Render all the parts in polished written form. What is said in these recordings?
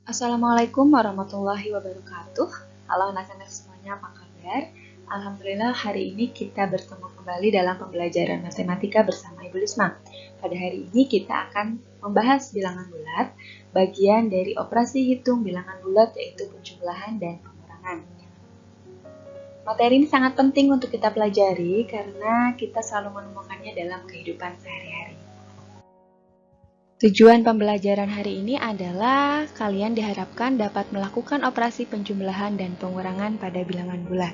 Assalamualaikum warahmatullahi wabarakatuh. Halo anak-anak semuanya, apa kabar? Alhamdulillah hari ini kita bertemu kembali dalam pembelajaran matematika bersama Ibu Lisma. Pada hari ini kita akan membahas bilangan bulat, bagian dari operasi hitung bilangan bulat yaitu penjumlahan dan pengurangan. Materi ini sangat penting untuk kita pelajari karena kita selalu menemukannya dalam kehidupan sehari-hari. Tujuan pembelajaran hari ini adalah kalian diharapkan dapat melakukan operasi penjumlahan dan pengurangan pada bilangan bulat.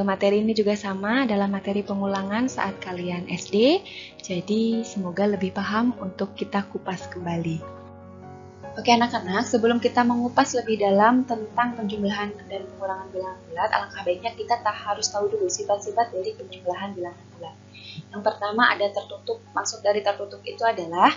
Materi ini juga sama dalam materi pengulangan saat kalian SD, jadi semoga lebih paham untuk kita kupas kembali. Oke anak-anak, sebelum kita mengupas lebih dalam tentang penjumlahan dan pengurangan bilangan bulat, alangkah baiknya kita harus tahu dulu sifat-sifat dari penjumlahan bilangan bulat. Yang pertama ada tertutup. Maksud dari tertutup itu adalah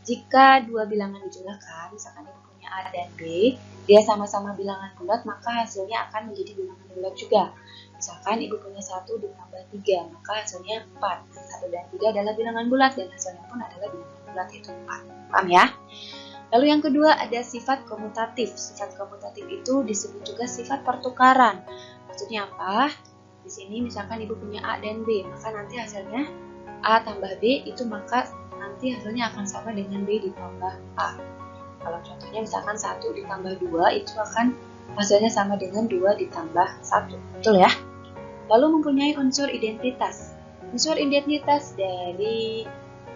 jika dua bilangan dijumlahkan, misalkan ibu punya A dan B, dia sama-sama bilangan bulat, maka hasilnya akan menjadi bilangan bulat juga. Misalkan ibu punya 1 ditambah 3, maka hasilnya 4. 1 dan 3 adalah bilangan bulat, dan hasilnya pun adalah bilangan bulat, yaitu 4. Paham ya? Lalu yang kedua ada sifat komutatif. Sifat komutatif itu disebut juga sifat pertukaran. Maksudnya apa? Di sini misalkan ibu punya A dan B, maka nanti hasilnya A tambah B itu maka nanti hasilnya akan sama dengan B ditambah A. Kalau contohnya misalkan 1 ditambah 2 itu akan hasilnya sama dengan 2 ditambah 1. Betul ya? Lalu mempunyai unsur identitas. Unsur identitas dari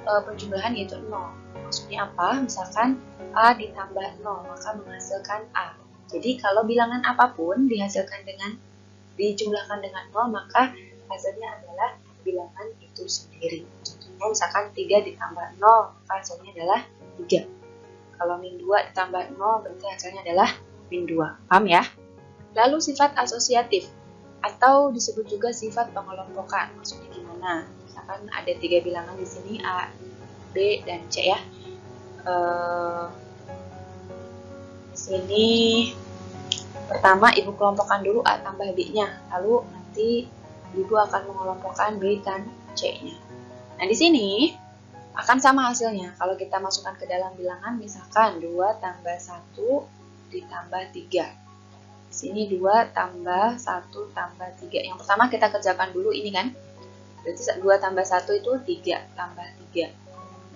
penjumlahan yaitu 0. Maksudnya apa? Misalkan A ditambah 0 maka menghasilkan A. Jadi kalau bilangan apapun dijumlahkan dengan 0 maka hasilnya adalah bilangan itu sendiri. Contohnya misalkan 3 ditambah 0 maka hasilnya adalah 3. Kalau min 2 ditambah 0 berarti hasilnya adalah min 2. Paham ya? Lalu sifat asosiatif atau disebut juga sifat pengelompokan. Maksudnya gimana? Misalkan ada 3 bilangan di sini A, B, dan C ya. Di sini pertama ibu kelompokkan dulu A tambah B-nya, lalu nanti ibu akan mengelompokkan B dan C-nya. Nah, di sini akan sama hasilnya. Kalau kita masukkan ke dalam bilangan, misalkan 2 tambah 1 ditambah 3. Di sini 2 tambah 1 tambah 3. Yang pertama kita kerjakan dulu ini kan. Berarti 2 tambah 1 itu 3 tambah 3.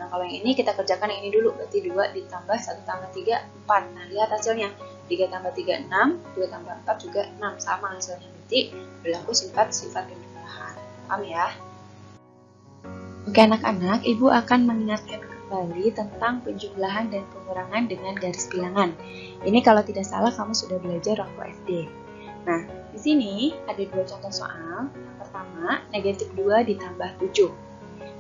Nah, kalau yang ini kita kerjakan yang ini dulu. Berarti 2 ditambah 1 tambah 3, 4. Nah, lihat hasilnya. 3 tambah 3, 6. 2 tambah 4 juga 6. Sama hasilnya. Berarti berlaku sifat penjumlahan. Paham ya? Oke anak-anak, ibu akan mengingatkan kembali tentang penjumlahan dan pengurangan dengan garis bilangan. Ini kalau tidak salah kamu sudah belajar waktu SD. Nah, di sini ada 2 contoh soal. Yang pertama, negatif 2 ditambah 7.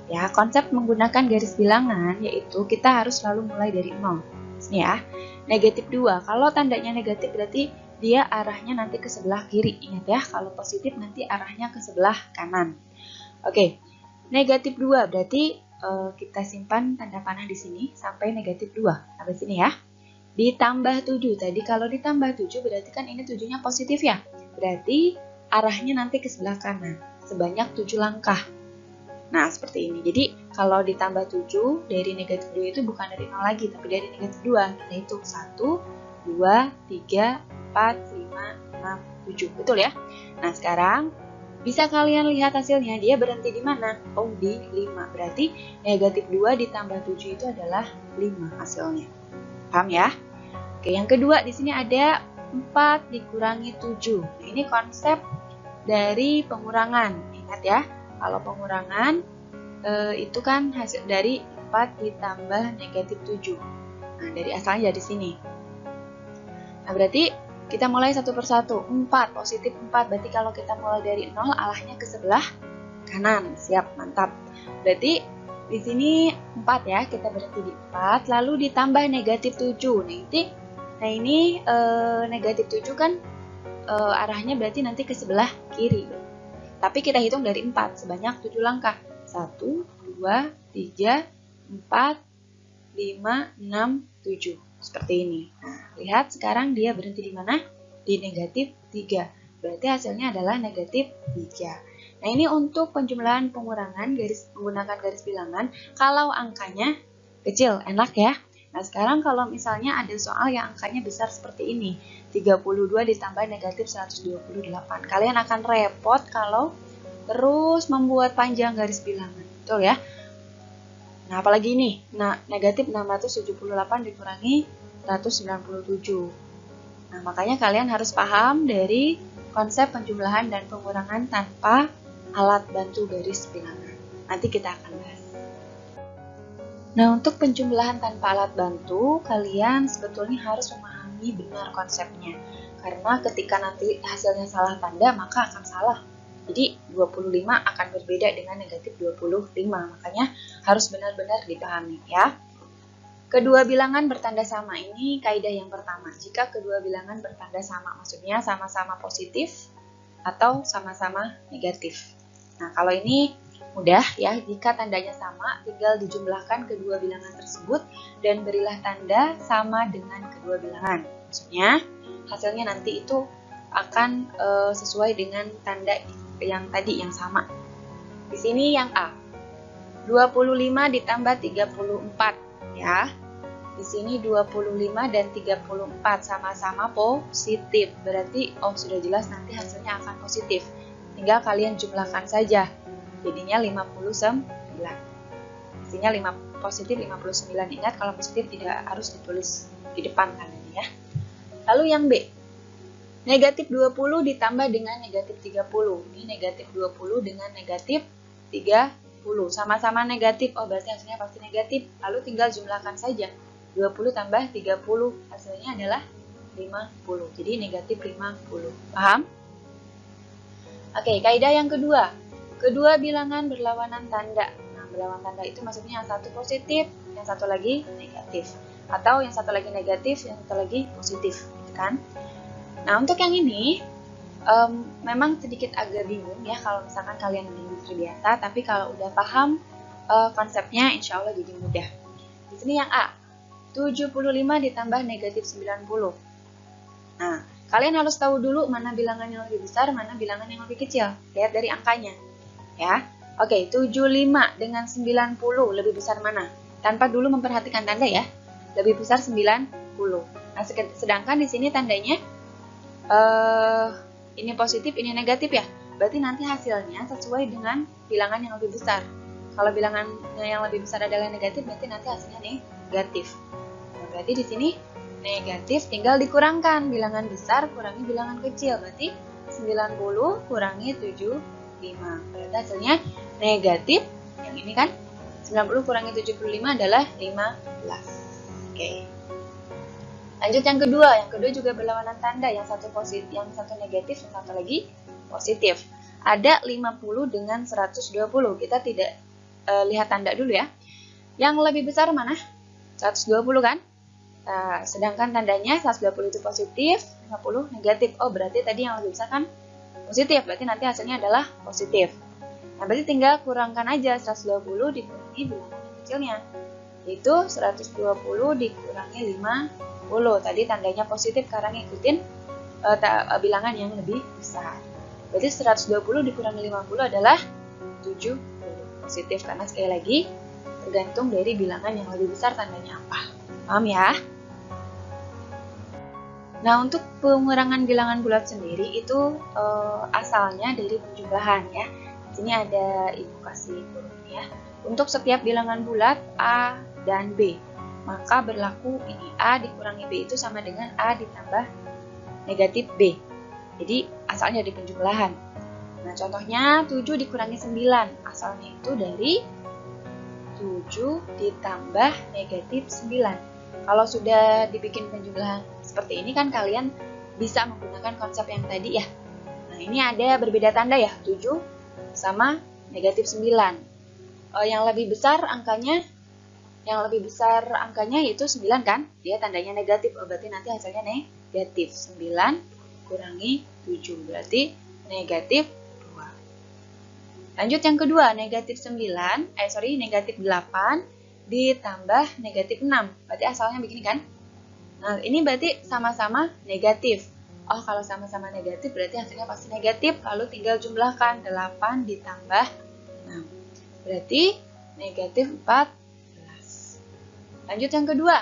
Ya, konsep menggunakan garis bilangan yaitu kita harus selalu mulai dari 0. Sini ya, negatif 2. Kalau tandanya negatif berarti dia arahnya nanti ke sebelah kiri. Ingat ya, kalau positif nanti arahnya ke sebelah kanan. Oke. Negatif 2 berarti kita simpan tanda panah di sini sampai negatif 2. Sampai sini ya. Ditambah 7. Tadi kalau ditambah 7 berarti kan ini 7-nya positif ya. Berarti arahnya nanti ke sebelah kanan. Sebanyak 7 langkah. Nah, seperti ini. Jadi, kalau ditambah 7 dari negatif 2 itu bukan dari 0 lagi, tapi dari negatif 2. Kita hitung 1, 2, 3, 4, 5, 6, 7. Betul ya? Nah, sekarang bisa kalian lihat hasilnya, dia berhenti di mana? Oh, di 5. Berarti negatif 2 ditambah 7 itu adalah 5 hasilnya. Paham ya? Oke, yang kedua di sini ada 4 dikurangi 7. Nah, ini konsep dari pengurangan. Ingat ya, kalau pengurangan itu kan hasil dari 4 ditambah negatif 7. Nah, dari asalnya dari sini. Nah, berarti kita mulai satu persatu. 4, positif 4. Berarti kalau kita mulai dari 0, arahnya ke sebelah kanan. Siap, mantap. Berarti di sini 4 ya, kita berhenti di 4. Lalu ditambah negatif 7. Nah ini negatif 7 kan arahnya berarti nanti ke sebelah kiri. Tapi kita hitung dari 4, sebanyak 7 langkah. 1, 2, 3, 4, 5, 6, 7. Seperti ini. Nah, lihat sekarang dia berhenti di mana? Di negatif 3. Berarti hasilnya adalah negatif 3. Nah, ini untuk penjumlahan pengurangan menggunakan garis bilangan. Kalau angkanya kecil, enak ya. Nah, sekarang kalau misalnya ada soal yang angkanya besar seperti ini, 32 ditambah negatif 128. Kalian akan repot kalau terus membuat panjang garis bilangan. Betul ya? Nah, apalagi ini? Nah, negatif 678 dikurangi 197. Nah, makanya kalian harus paham dari konsep penjumlahan dan pengurangan tanpa alat bantu garis bilangan. Nanti kita akan bahas. Nah, untuk penjumlahan tanpa alat bantu, kalian sebetulnya harus memahami benar konsepnya. Karena ketika nanti hasilnya salah tanda, maka akan salah. Jadi, 25 akan berbeda dengan negatif 25. Makanya harus benar-benar dipahami ya. Kedua bilangan bertanda sama, ini kaidah yang pertama. Jika kedua bilangan bertanda sama, maksudnya sama-sama positif atau sama-sama negatif. Nah, kalau ini mudah ya, jika tandanya sama, tinggal dijumlahkan kedua bilangan tersebut dan berilah tanda sama dengan kedua bilangan. Maksudnya, hasilnya nanti itu akan sesuai dengan tanda yang tadi, yang sama. Di sini yang A, 25 ditambah 34 ya. Di sini 25 dan 34 sama-sama positif. Berarti sudah jelas nanti hasilnya akan positif. Tinggal kalian jumlahkan saja. Jadinya 59. Hasilnya positif 59. Ingat kalau positif tidak harus ditulis di depan tandanya ya. Lalu yang B. Negatif 20 ditambah dengan negatif 30. Ini negatif 20 dengan negatif 30. Sama-sama negatif. Berarti hasilnya pasti negatif. Lalu tinggal jumlahkan saja. 20 tambah 30, hasilnya adalah 50. Jadi negatif 50. Paham? Oke, kaidah yang kedua. Kedua bilangan berlawanan tanda. Nah, berlawanan tanda itu maksudnya yang satu positif, yang satu lagi negatif. Atau yang satu lagi negatif, yang satu lagi positif. Gitu kan? Nah, untuk yang ini, memang sedikit agak bingung ya kalau misalkan kalian belum terbiasa. Tapi kalau udah paham konsepnya, insya Allah jadi mudah. Di sini yang A. 75 ditambah negatif 90. Nah, kalian harus tahu dulu mana bilangan yang lebih besar, mana bilangan yang lebih kecil. Lihat dari angkanya. Ya. Oke, 75 dengan 90 lebih besar mana? Tanpa dulu memperhatikan tanda ya. Lebih besar 90. Nah, sedangkan di sini tandanya ini positif, ini negatif ya. Berarti nanti hasilnya sesuai dengan bilangan yang lebih besar. Kalau bilangan yang lebih besar adalah negatif, berarti nanti hasilnya negatif. Berarti di sini negatif tinggal dikurangkan bilangan besar kurangi bilangan kecil. Berarti 90 kurangi 75. Berarti hasilnya negatif. Yang ini kan 90 kurangi 75 adalah 15. Oke. Lanjut yang kedua. Yang kedua juga berlawanan tanda. Yang satu positif, yang satu negatif, yang satu lagi positif. Ada 50 dengan 120. Kita tidak lihat tanda dulu ya. Yang lebih besar mana? 120 kan? Nah, sedangkan tandanya 120 itu positif, 50 negatif. Berarti tadi yang lebih besar kan positif. Berarti nanti hasilnya adalah positif. Nah, berarti tinggal kurangkan aja 120 dikurangi bilangan kecilnya. Yaitu 120 dikurangi 50. Tadi tandanya positif karena ngikutin bilangan yang lebih besar. Berarti 120 dikurangi 50 adalah 70. Positif karena sekali lagi tergantung dari bilangan yang lebih besar tandanya apa. Paham ya? Nah, untuk pengurangan bilangan bulat sendiri itu asalnya dari penjumlahan ya. Di sini ada ibu kasih kurung ya. Untuk setiap bilangan bulat A dan B, maka berlaku ini A dikurangi B itu sama dengan A ditambah negatif B. Jadi asalnya dari penjumlahan. Nah, contohnya 7 dikurangi 9, asalnya itu dari 7 ditambah negatif 9. Kalau sudah dibikin penjumlahan seperti ini kan kalian bisa menggunakan konsep yang tadi ya. Nah, ini ada berbeda tanda ya, 7 sama negatif 9. Yang lebih besar angkanya yaitu 9 kan? Dia tandanya negatif, berarti nanti hasilnya negatif. 9 kurangi 7, berarti negatif 2. Lanjut yang kedua, negatif 8 ditambah negatif 6. Berarti asalnya begini kan? Nah, ini berarti sama-sama negatif. Kalau sama-sama negatif berarti hasilnya pasti negatif. Lalu tinggal jumlahkan 8 ditambah 6. Berarti negatif 14. Lanjut yang kedua.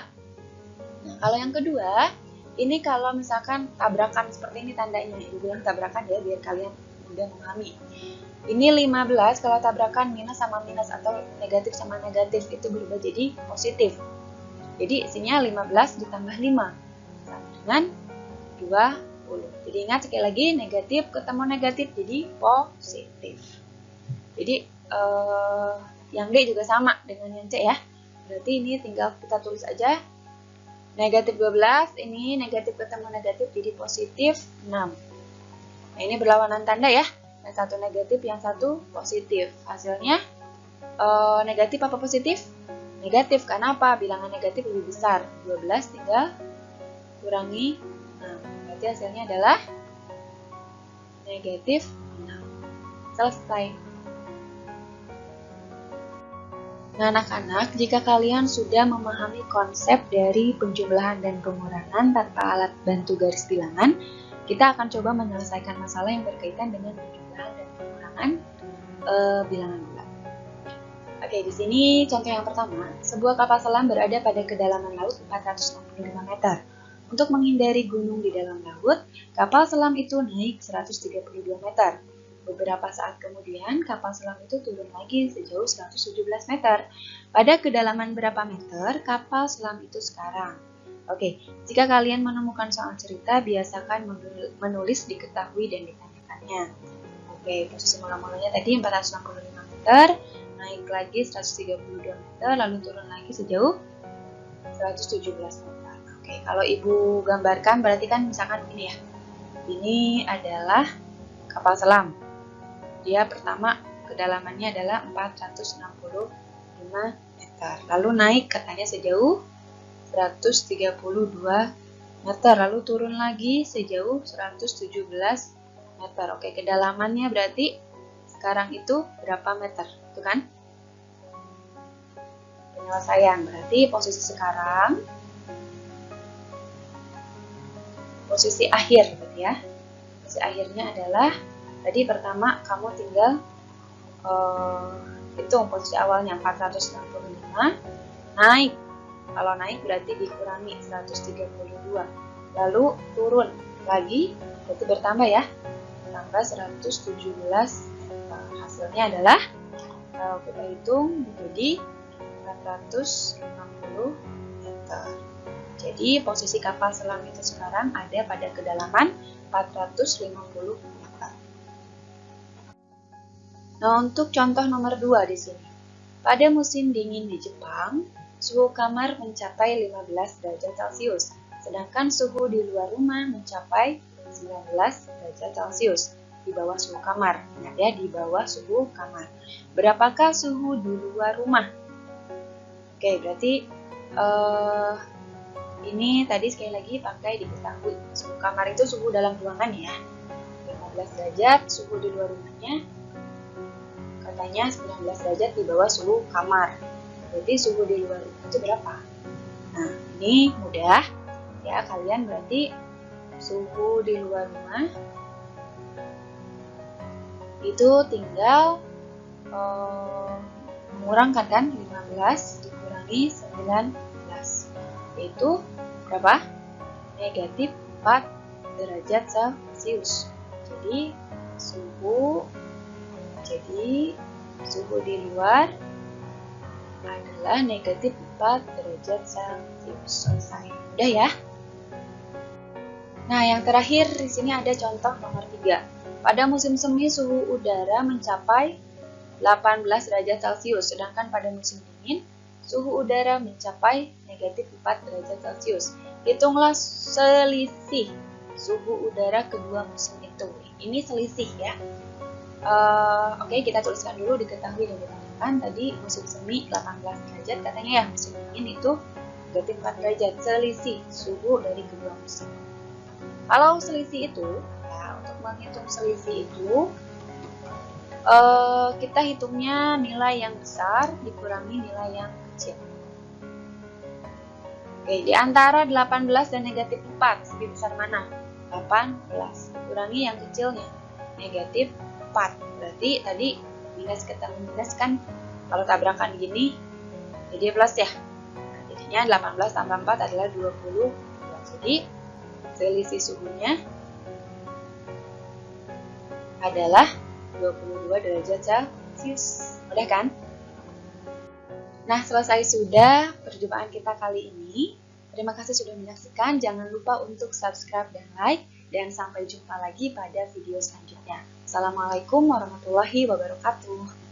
Nah, kalau yang kedua, ini kalau misalkan tabrakan seperti ini tandanya. Ibu bilang tabrakan ya, biar kalian mudah memahami. Ini 15 kalau tabrakan minus sama minus atau negatif sama negatif itu berubah jadi positif. Jadi isinya 15 ditambah 5 sama dengan 20. Jadi ingat sekali lagi, negatif ketemu negatif jadi positif. Jadi yang D juga sama dengan yang C ya. Berarti ini tinggal kita tulis aja. Negatif 12, ini negatif ketemu negatif jadi positif 6. Nah, ini berlawanan tanda ya. Yang satu negatif, yang satu positif. Hasilnya negatif apa positif? Negatif, karena apa? Bilangan negatif lebih besar. 12 tinggal kurangi 6. Berarti hasilnya adalah negatif 6. Selesai. Nah, anak-anak, jika kalian sudah memahami konsep dari penjumlahan dan pengurangan tanpa alat bantu garis bilangan, kita akan coba menyelesaikan masalah yang berkaitan dengan penjumlahan dan pengurangan bilangan bulat. Oke, di sini contoh yang pertama, sebuah kapal selam berada pada kedalaman laut 465 meter. Untuk menghindari gunung di dalam laut, kapal selam itu naik 132 meter. Beberapa saat kemudian, kapal selam itu turun lagi sejauh 117 meter. Pada kedalaman berapa meter kapal selam itu sekarang? Oke, jika kalian menemukan soal cerita, biasakan menulis diketahui dan ditanyakannya. Oke, posisi mula-mulanya tadi 465 meter, naik lagi 132 meter, lalu turun lagi sejauh 117 meter. Oke, kalau ibu gambarkan berarti kan misalkan ini ya. Ini adalah kapal selam. Dia pertama kedalamannya adalah 465 meter. Lalu naik katanya sejauh 132 meter. Lalu turun lagi sejauh 117 meter. Oke, kedalamannya berarti sekarang itu berapa meter? Itu kan? Penyelesaian. Berarti posisi sekarang, posisi akhir berarti ya. Posisi akhirnya adalah tadi pertama kamu tinggal hitung posisi awalnya 465, naik. Kalau naik berarti dikurangi 132. Lalu turun lagi, berarti bertambah ya. Tambah 117. Hasilnya adalah kalau kita hitung menjadi 450 meter. Jadi posisi kapal selam itu sekarang ada pada kedalaman 450 meter. Nah, untuk contoh nomor 2 di sini. Pada musim dingin di Jepang, suhu kamar mencapai 15 derajat Celcius, sedangkan suhu di luar rumah mencapai 19 derajat Celcius di bawah suhu kamar. Ingat ya, di bawah suhu kamar. Berapakah suhu di luar rumah? Oke, berarti ini tadi sekali lagi pakai diketahui. Suhu kamar itu suhu dalam ruangan ya. 15 derajat, suhu di luar rumahnya katanya 19 derajat di bawah suhu kamar. Berarti suhu di luar rumah itu berapa? Nah, ini mudah ya, kalian berarti suhu di luar rumah itu tinggal mengurangkan kan, 15 dikurangi 19, yaitu berapa? Negatif 4 derajat Celcius. Jadi suhu di luar adalah negatif 4 derajat Celcius. Selesai. Udah ya. Nah, yang terakhir di sini ada contoh nomor 3. Pada musim semi suhu udara mencapai 18 derajat Celcius, sedangkan pada musim dingin suhu udara mencapai negatif 4 derajat Celcius. Hitunglah selisih suhu udara kedua musim itu. Ini selisih ya. Oke, kita tuliskan dulu diketahui dan ditanyakan. Tadi musim semi 18 derajat, katanya ya musim dingin itu negatif 4 derajat. Selisih suhu dari kedua musim. Kalau selisih itu, ya, untuk menghitung selisih itu, kita hitungnya nilai yang besar dikurangi nilai yang kecil. Oke, di antara 18 dan negatif 4, lebih besar mana? 18. Kurangi yang kecilnya, negatif 4. Berarti tadi minus ketemu minus kan, kalau tabrakan gini jadi plus ya. Nah, jadinya Jadinya 18 tambah 4 adalah 22. Jadi selisih suhunya adalah 22 derajat Celcius. Mudah kan? Nah, selesai sudah perjumpaan kita kali ini. Terima kasih sudah menyaksikan. Jangan lupa untuk subscribe dan like. Dan sampai jumpa lagi pada video selanjutnya. Assalamualaikum warahmatullahi wabarakatuh.